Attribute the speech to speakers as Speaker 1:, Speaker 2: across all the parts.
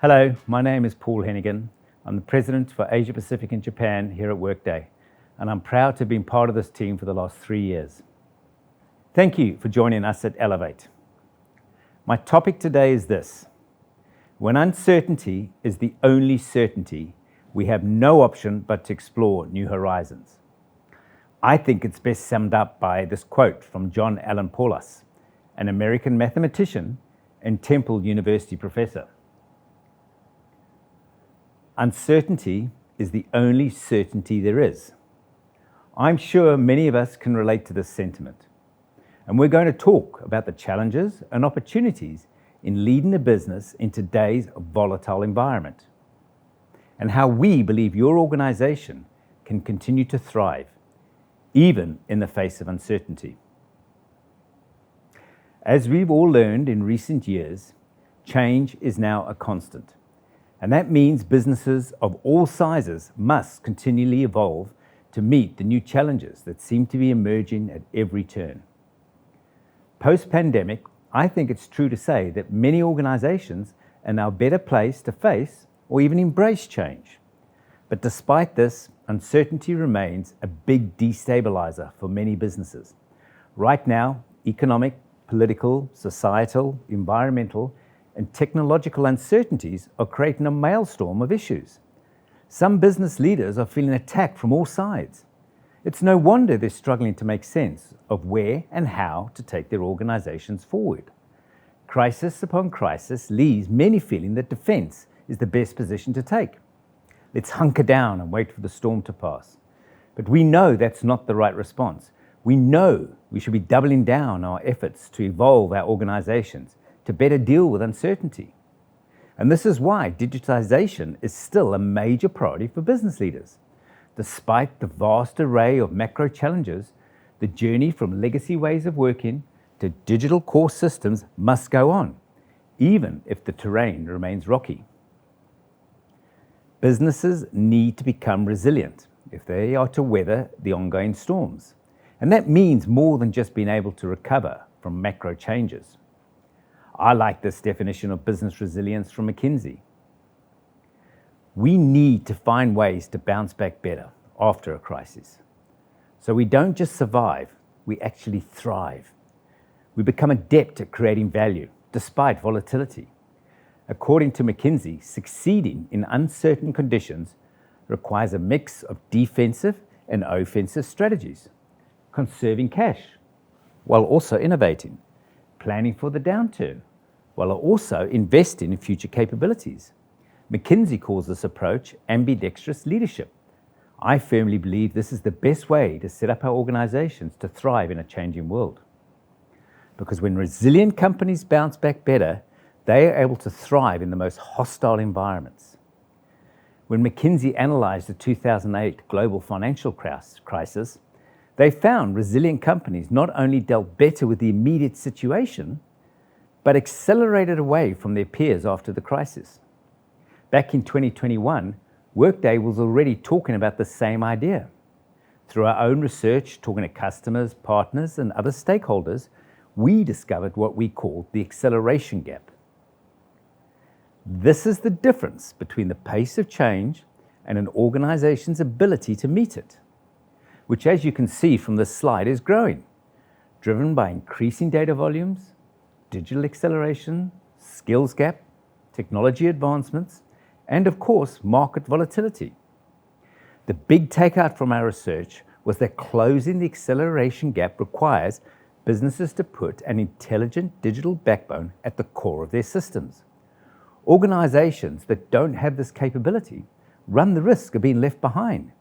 Speaker 1: Hello, my name is Paul Hennigan. I'm the President for Asia Pacific and Japan here at Workday, and I'm proud to have been part of this team for the last 3 years. Thank you for joining us at Elevate. My topic today is this: when uncertainty is the only certainty, we have no option but to explore new horizons. I think it's best summed up by this quote from John Allen Paulos, an American mathematician and Temple University professor. Uncertainty is the only certainty there is. I'm sure many of us can relate to this sentiment. And we're going to talk about the challenges and opportunities in leading a business in today's volatile environment, and how we believe your organization can continue to thrive, even in the face of uncertainty. As we've all learned in recent years, change is now a constant. And that means businesses of all sizes must continually evolve to meet the new challenges that seem to be emerging at every turn. Post-pandemic, I think it's true to say that many organizations are now better placed to face or even embrace change. But despite this, uncertainty remains a big destabilizer for many businesses. Right now, economic, political, societal, environmental, and technological uncertainties are creating a maelstrom of issues. Some business leaders are feeling attacked from all sides. It's no wonder they're struggling to make sense of where and how to take their organizations forward. Crisis upon crisis leaves many feeling that defense is the best position to take. Let's hunker down and wait for the storm to pass. But we know that's not the right response. We know we should be doubling down our efforts to evolve our organizations to better deal with uncertainty. And this is why digitization is still a major priority for business leaders. Despite the vast array of macro challenges, the journey from legacy ways of working to digital core systems must go on, even if the terrain remains rocky. Businesses need to become resilient if they are to weather the ongoing storms. And that means more than just being able to recover from macro changes. I like this definition of business resilience from McKinsey. We need to find ways to bounce back better after a crisis. So we don't just survive, we actually thrive. We become adept at creating value despite volatility. According to McKinsey, succeeding in uncertain conditions requires a mix of defensive and offensive strategies, conserving cash while also innovating, planning for the downturn, while also investing in future capabilities. McKinsey calls this approach ambidextrous leadership. I firmly believe this is the best way to set up our organizations to thrive in a changing world. Because when resilient companies bounce back better, they are able to thrive in the most hostile environments. When McKinsey analyzed the 2008 global financial crisis, they found resilient companies not only dealt better with the immediate situation, but accelerated away from their peers after the crisis. Back in 2021, Workday was already talking about the same idea. Through our own research, talking to customers, partners, and other stakeholders, we discovered what we called the acceleration gap. This is the difference between the pace of change and an organization's ability to meet it, which, as you can see from this slide, is growing, driven by increasing data volumes, digital acceleration, skills gap, technology advancements, and of course, market volatility. The big takeout from our research was that closing the acceleration gap requires businesses to put an intelligent digital backbone at the core of their systems. Organizations that don't have this capability run the risk of being left behind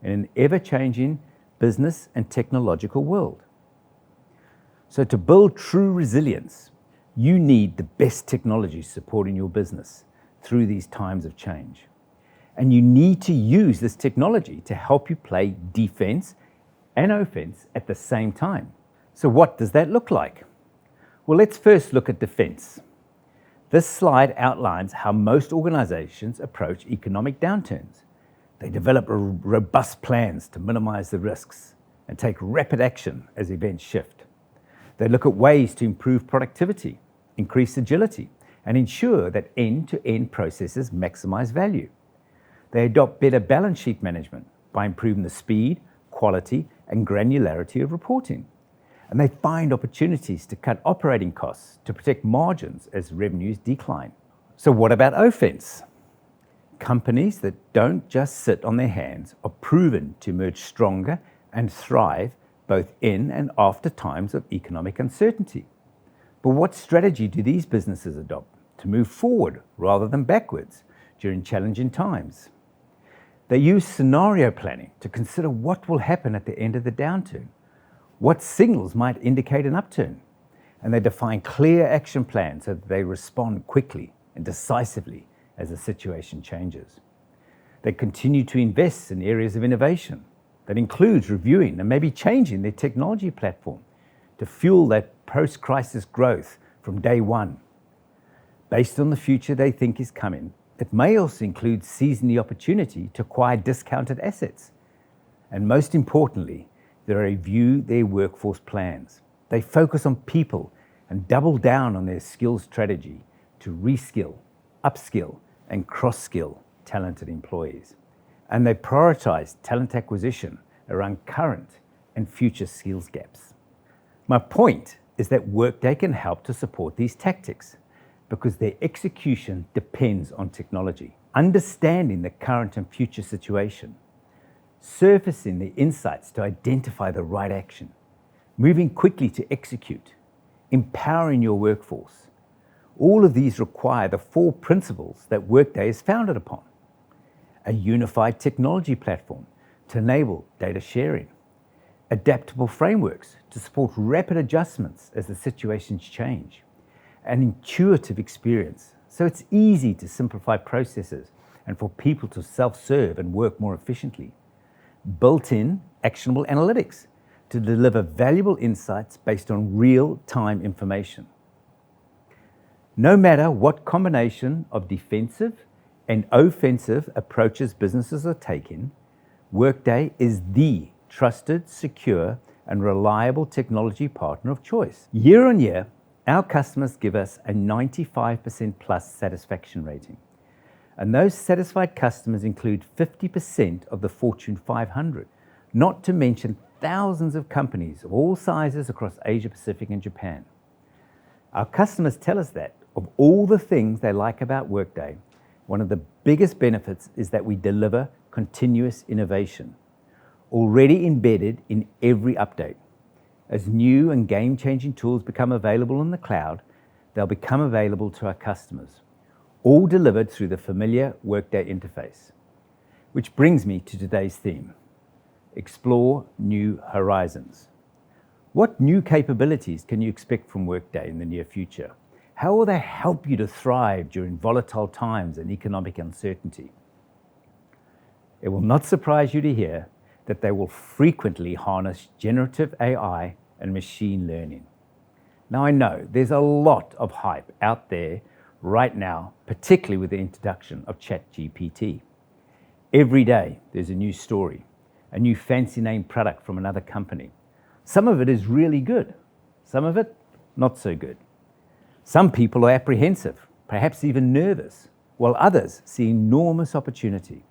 Speaker 1: in an ever-changing business and technological world. So to build true resilience, you need the best technology supporting your business through these times of change. And you need to use this technology to help you play defense and offense at the same time. So what does that look like? Well, let's first look at defense. This slide outlines how most organizations approach economic downturns. They develop robust plans to minimize the risks and take rapid action as events shift. They look at ways to improve productivity, increase agility, and ensure that end-to-end processes maximize value. They adopt better balance sheet management by improving the speed, quality, and granularity of reporting. And they find opportunities to cut operating costs to protect margins as revenues decline. So what about offense? Companies that don't just sit on their hands are proven to emerge stronger and thrive both in and after times of economic uncertainty. But what strategy do these businesses adopt to move forward rather than backwards during challenging times? They use scenario planning to consider what will happen at the end of the downturn, what signals might indicate an upturn, and they define clear action plans so that they respond quickly and decisively as the situation changes. They continue to invest in areas of innovation that includes reviewing and maybe changing their technology platform to fuel that post-crisis growth from day one. Based on the future they think is coming, it may also include seizing the opportunity to acquire discounted assets. And most importantly, they review their workforce plans. They focus on people and double down on their skills strategy to reskill, upskill, and cross-skill talented employees. And they prioritize talent acquisition around current and future skills gaps. My point is that Workday can help to support these tactics because their execution depends on technology, understanding the current and future situation, surfacing the insights to identify the right action, moving quickly to execute, empowering your workforce. All of these require the 4 principles that Workday is founded upon. A unified technology platform to enable data sharing, adaptable frameworks to support rapid adjustments as the situations change, an intuitive experience so it's easy to simplify processes and for people to self-serve and work more efficiently, built-in actionable analytics to deliver valuable insights based on real-time information. No matter what combination of defensive and offensive approaches businesses are taking, Workday is the trusted, secure, and reliable technology partner of choice. Year on year, our customers give us a 95% plus satisfaction rating. And those satisfied customers include 50% of the Fortune 500, not to mention thousands of companies of all sizes across Asia Pacific and Japan. Our customers tell us that of all the things they like about Workday, one of the biggest benefits is that we deliver continuous innovation, already embedded in every update. As new and game-changing tools become available in the cloud, they'll become available to our customers, all delivered through the familiar Workday interface. Which brings me to today's theme: explore new horizons. What new capabilities can you expect from Workday in the near future? How will they help you to thrive during volatile times and economic uncertainty? It will not surprise you to hear that they will frequently harness generative AI and machine learning. Now I know there's a lot of hype out there right now, particularly with the introduction of ChatGPT. Every day there's a new story, a new fancy name product from another company. Some of it is really good, some of it not so good. Some people are apprehensive, perhaps even nervous, while others see enormous opportunity.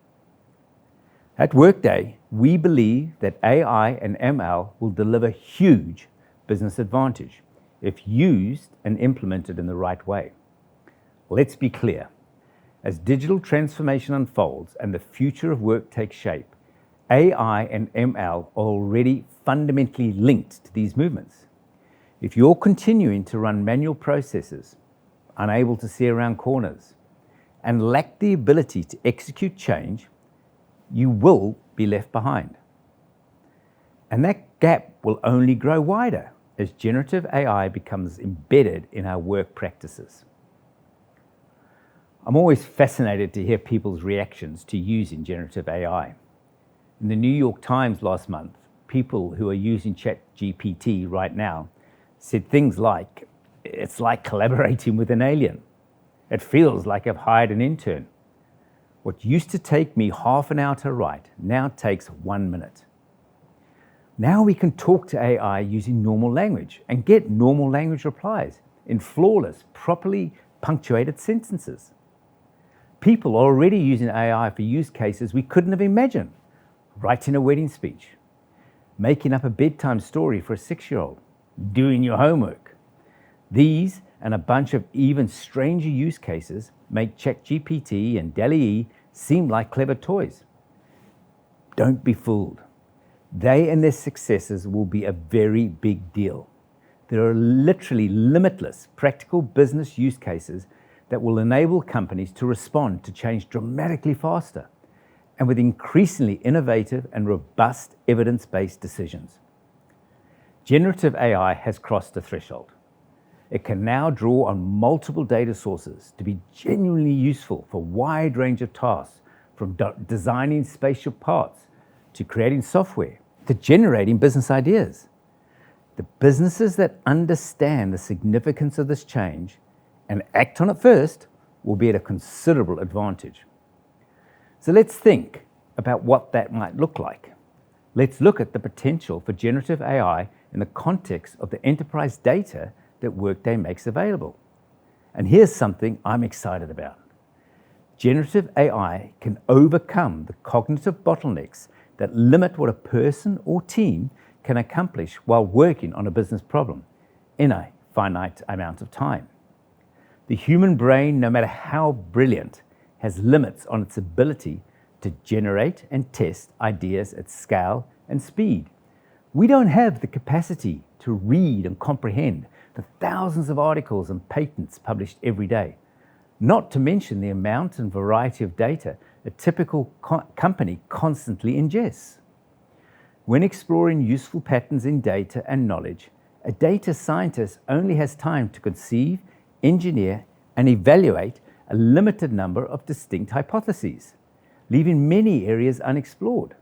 Speaker 1: At Workday, we believe that AI and ML will deliver huge business advantage if used and implemented in the right way. Let's be clear. As digital transformation unfolds and the future of work takes shape, AI and ML are already fundamentally linked to these movements. If you're continuing to run manual processes, unable to see around corners, and lack the ability to execute change, you will be left behind. And that gap will only grow wider as generative AI becomes embedded in our work practices. I'm always fascinated to hear people's reactions to using generative AI. In the New York Times last month, people who are using ChatGPT right now said things like, "It's like collaborating with an alien. It feels like I've hired an intern. What used to take me half an hour to write now takes 1 minute." Now we can talk to AI using normal language and get normal language replies in flawless, properly punctuated sentences. People are already using AI for use cases we couldn't have imagined. Writing a wedding speech, making up a bedtime story for a 6-year-old, doing your homework. These and a bunch of even stranger use cases make ChatGPT and DALL-E seem like clever toys. Don't be fooled. They and their successors will be a very big deal. There are literally limitless practical business use cases that will enable companies to respond to change dramatically faster and with increasingly innovative and robust evidence-based decisions. Generative AI has crossed a threshold. It can now draw on multiple data sources to be genuinely useful for a wide range of tasks, from designing spaceship parts to creating software to generating business ideas. The businesses that understand the significance of this change and act on it first will be at a considerable advantage. So let's think about what that might look like. Let's look at the potential for generative AI in the context of the enterprise data that Workday makes available. And here's something I'm excited about. Generative AI can overcome the cognitive bottlenecks that limit what a person or team can accomplish while working on a business problem in a finite amount of time. The human brain, no matter how brilliant, has limits on its ability to generate and test ideas at scale and speed. We don't have the capacity to read and comprehend the thousands of articles and patents published every day, not to mention the amount and variety of data a typical company constantly ingests. When exploring useful patterns in data and knowledge, a data scientist only has time to conceive, engineer, and evaluate a limited number of distinct hypotheses, leaving many areas unexplored.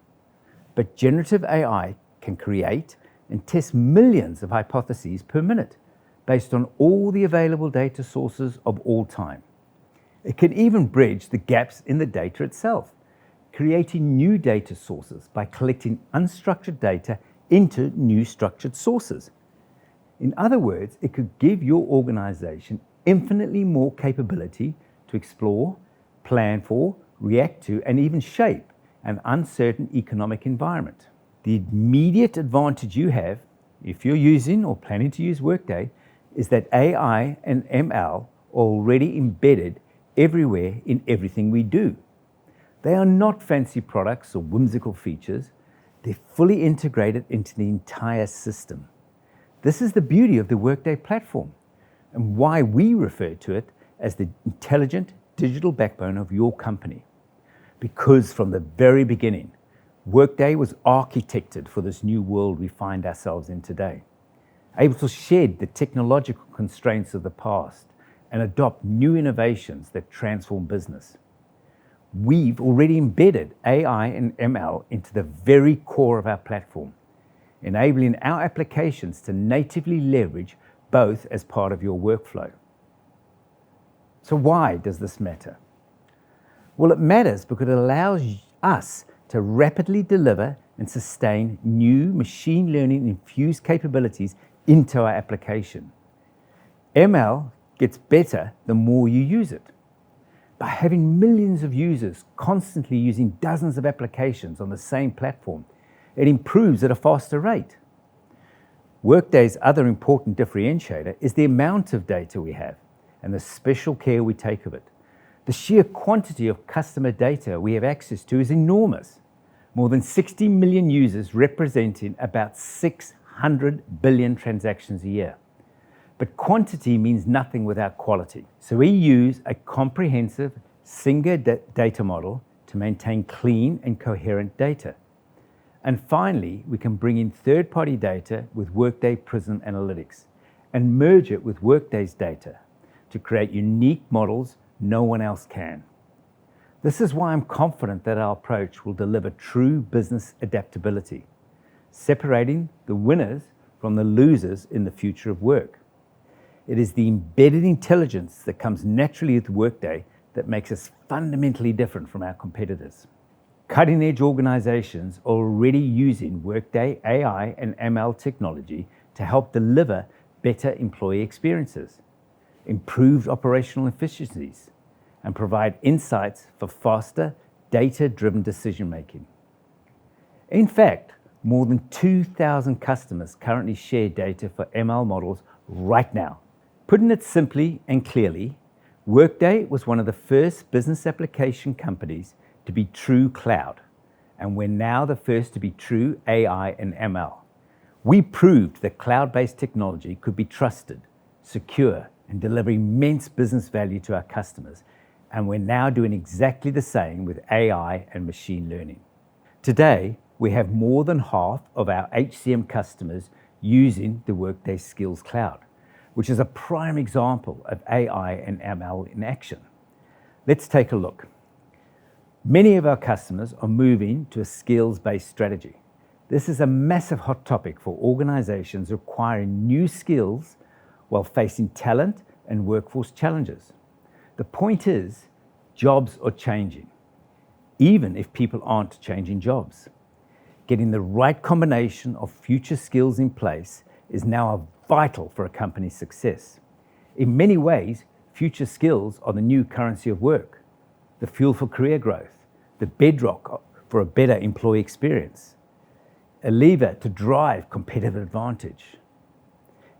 Speaker 1: But generative AI can create and test millions of hypotheses per minute based on all the available data sources of all time. It can even bridge the gaps in the data itself, creating new data sources by collecting unstructured data into new structured sources. In other words, it could give your organization infinitely more capability to explore, plan for, react to, and even shape an uncertain economic environment. The immediate advantage you have, if you're using or planning to use Workday, is that AI and ML are already embedded everywhere in everything we do. They are not fancy products or whimsical features. They're fully integrated into the entire system. This is the beauty of the Workday platform and why we refer to it as the intelligent digital backbone of your company. Because from the very beginning, Workday was architected for this new world we find ourselves in today, able to shed the technological constraints of the past and adopt new innovations that transform business. We've already embedded AI and ML into the very core of our platform, enabling our applications to natively leverage both as part of your workflow. So why does this matter? Well, it matters because it allows us to rapidly deliver and sustain new machine learning infused capabilities into our application. ML gets better the more you use it. By having millions of users constantly using dozens of applications on the same platform, it improves at a faster rate. Workday's other important differentiator is the amount of data we have and the special care we take of it. The sheer quantity of customer data we have access to is enormous. More than 60 million users representing about 600 billion transactions a year. But quantity means nothing without quality. So we use a comprehensive single data model to maintain clean and coherent data. And finally, we can bring in third-party data with Workday Prism Analytics and merge it with Workday's data to create unique models no one else can. This is why I'm confident that our approach will deliver true business adaptability, separating the winners from the losers in the future of work. It is the embedded intelligence that comes naturally with Workday that makes us fundamentally different from our competitors. Cutting-edge organizations are already using Workday AI and ML technology to help deliver better employee experiences. improved operational efficiencies, and provide insights for faster, data-driven decision-making. In fact, more than 2,000 customers currently share data for ML models right now. Putting it simply and clearly, Workday was one of the first business application companies to be true cloud, and we're now the first to be true AI and ML. We proved that cloud-based technology could be trusted, secure, and deliver immense business value to our customers, and we're now doing exactly the same with AI and machine learning. Today, we have more than half of our HCM customers using the Workday Skills Cloud, which is a prime example of AI and ML in action. Let's take a look. Many of our customers are moving to a skills-based strategy. This is a massive hot topic for organizations requiring new skills while facing talent and workforce challenges. The point is, jobs are changing, even if people aren't changing jobs. Getting the right combination of future skills in place is now vital for a company's success. In many ways, future skills are the new currency of work, the fuel for career growth, the bedrock for a better employee experience, a lever to drive competitive advantage.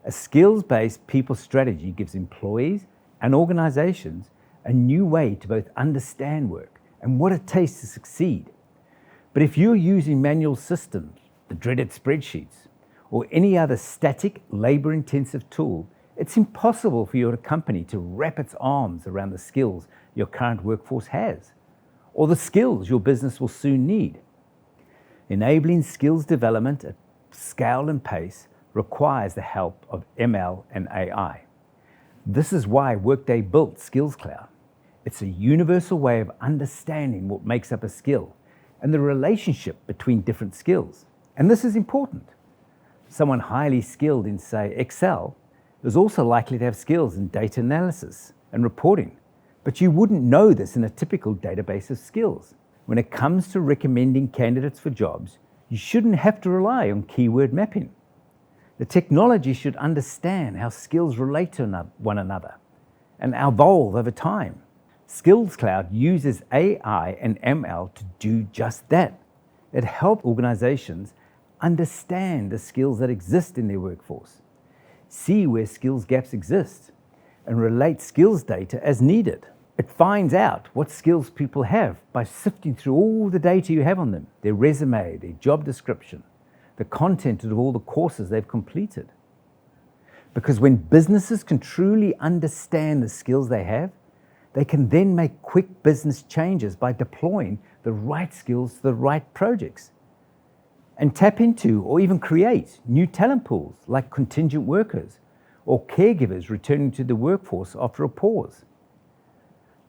Speaker 1: A skills-based people strategy gives employees and organizations a new way to both understand work and what it takes to succeed. But if you're using manual systems, the dreaded spreadsheets, or any other static, labor-intensive tool, it's impossible for your company to wrap its arms around the skills your current workforce has, or the skills your business will soon need. Enabling skills development at scale and pace requires the help of ML and AI. This is why Workday built Skills Cloud. It's a universal way of understanding what makes up a skill and the relationship between different skills. And this is important. Someone highly skilled in, say, Excel is also likely to have skills in data analysis and reporting, but you wouldn't know this in a typical database of skills. When it comes to recommending candidates for jobs, you shouldn't have to rely on keyword mapping. The technology should understand how skills relate to one another and evolve over time. Skills Cloud uses AI and ML to do just that. It helps organizations understand the skills that exist in their workforce, see where skills gaps exist, and relate skills data as needed. It finds out what skills people have by sifting through all the data you have on them, their resume, their job description, the content of all the courses they've completed. Because when businesses can truly understand the skills they have, they can then make quick business changes by deploying the right skills to the right projects and tap into or even create new talent pools like contingent workers or caregivers returning to the workforce after a pause.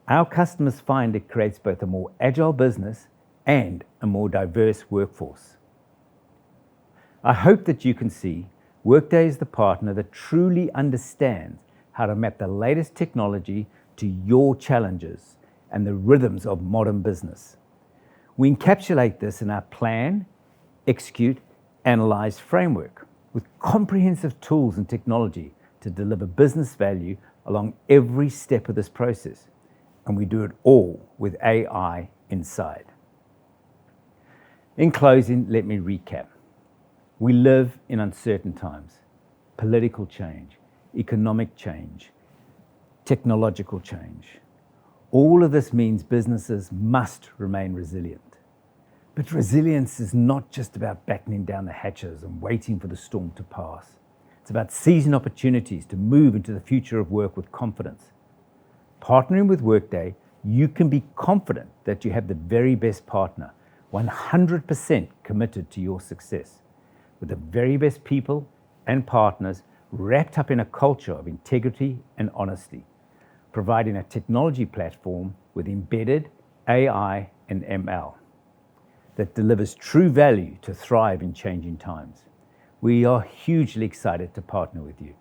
Speaker 1: Our customers find it creates both a more agile business and a more diverse workforce. I hope that you can see Workday is the partner that truly understands how to map the latest technology to your challenges and the rhythms of modern business. We encapsulate this in our plan, execute, analyze framework with comprehensive tools and technology to deliver business value along every step of this process. And we do it all with AI inside. In closing, let me recap. We live in uncertain times. Political change, economic change, technological change. All of this means businesses must remain resilient. But resilience is not just about battening down the hatches and waiting for the storm to pass. It's about seizing opportunities to move into the future of work with confidence. Partnering with Workday, you can be confident that you have the very best partner, 100% committed to your success, with the very best people and partners wrapped up in a culture of integrity and honesty, providing a technology platform with embedded AI and ML that delivers true value to thrive in changing times. We are hugely excited to partner with you.